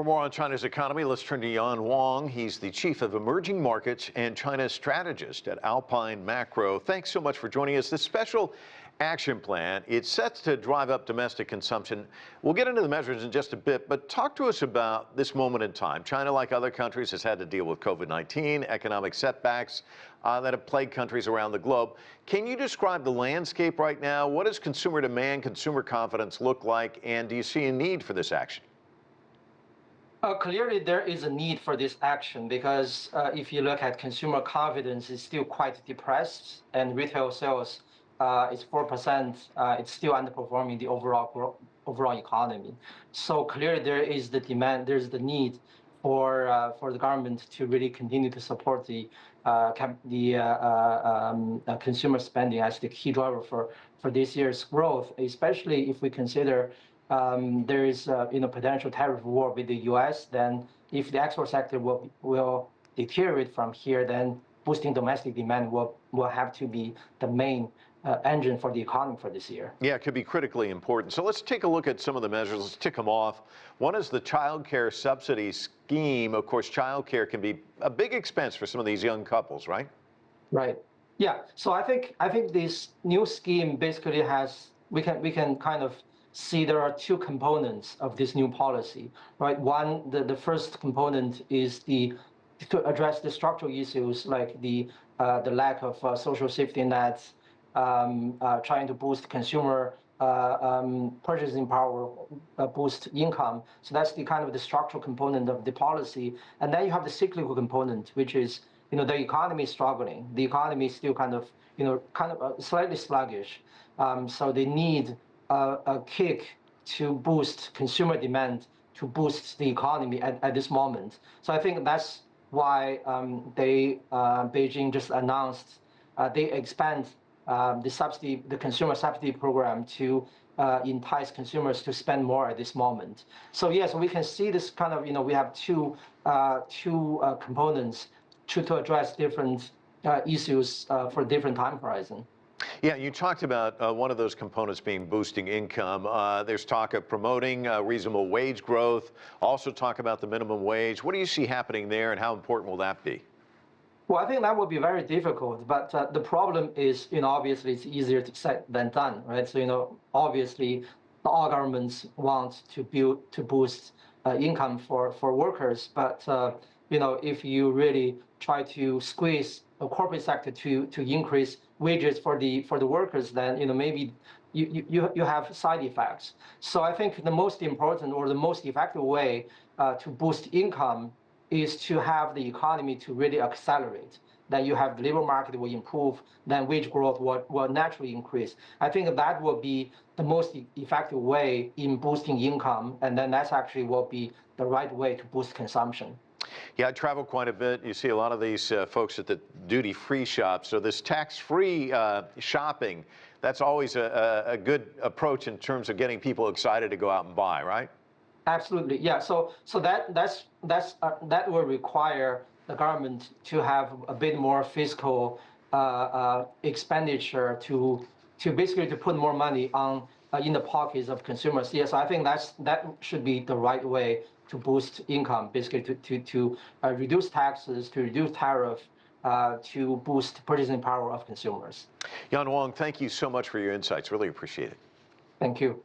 more on China's economy, let's turn to Yan Wang. He's the Chief of Emerging Markets and China Strategist at Alpine Macro. Thanks so much for joining us. This special action plan, it's set to drive up domestic consumption. We'll get into the measures in just a bit, but talk to us about this moment in time. China, like other countries, has had to deal with COVID-19, economic setbacks that have plagued countries around the globe. Can you describe the landscape right now? What does consumer demand, consumer confidence look like, and do you see a need for this action? Clearly, there is a need for this action because if you look at consumer confidence, it's still quite depressed, and retail sales is 4%. It's still underperforming the overall economy. So clearly, there is the demand. There's the need for the government to really continue to support the consumer spending as the key driver for this year's growth, especially if we consider there is potential tariff war with the U.S. Then if the export sector will deteriorate from here, then boosting domestic demand will have to be the main engine for the economy for this year. Yeah, it could be critically important. So let's take a look at some of the measures. Let's tick them off. One is the child care subsidy scheme. Of course, child care can be a big expense for some of these young couples, right? Right. Yeah. So I think this new scheme basically has we can kind of see there are two components of this new policy, right? One, the first component is to address the structural issues like the lack of social safety nets, trying to boost consumer purchasing power, boost income. So that's the kind of the structural component of the policy. And then you have the cyclical component, which is the economy is struggling. The economy is still kind of slightly sluggish. So they need a kick to boost consumer demand, to boost the economy at this moment. So I think that's why Beijing just announced they expand the consumer subsidy program to entice consumers to spend more at this moment. So yes, we can see this kind of we have two components to address different issues for different time horizon. Yeah, you talked about one of those components being boosting income. There's talk of promoting reasonable wage growth, also talk about the minimum wage. What do you see happening there, and how important will that be? Well, I think that will be very difficult, but the problem is, obviously it's easier to say than done, right? So, obviously all governments want to boost income for workers, but if you really try to squeeze the corporate sector to increase wages for the workers, then maybe you have side effects. So I think the most important or the most effective way to boost income is to have the economy to really accelerate. Then you have the labor market will improve, then wage growth will naturally increase. I think that will be the most effective way in boosting income, and then that's actually will be the right way to boost consumption. Yeah, I travel quite a bit. You see a lot of these folks at the duty-free shops. So this tax-free shopping, that's always a good approach in terms of getting people excited to go out and buy, right? Absolutely, yeah. So that will require the government to have a bit more fiscal expenditure to basically to put more money in the pockets of consumers. Yes, I think that should be the right way to boost income, basically to reduce taxes, to reduce tariff, to boost purchasing power of consumers. Yan Wang, thank you so much for your insights. Really appreciate it. Thank you.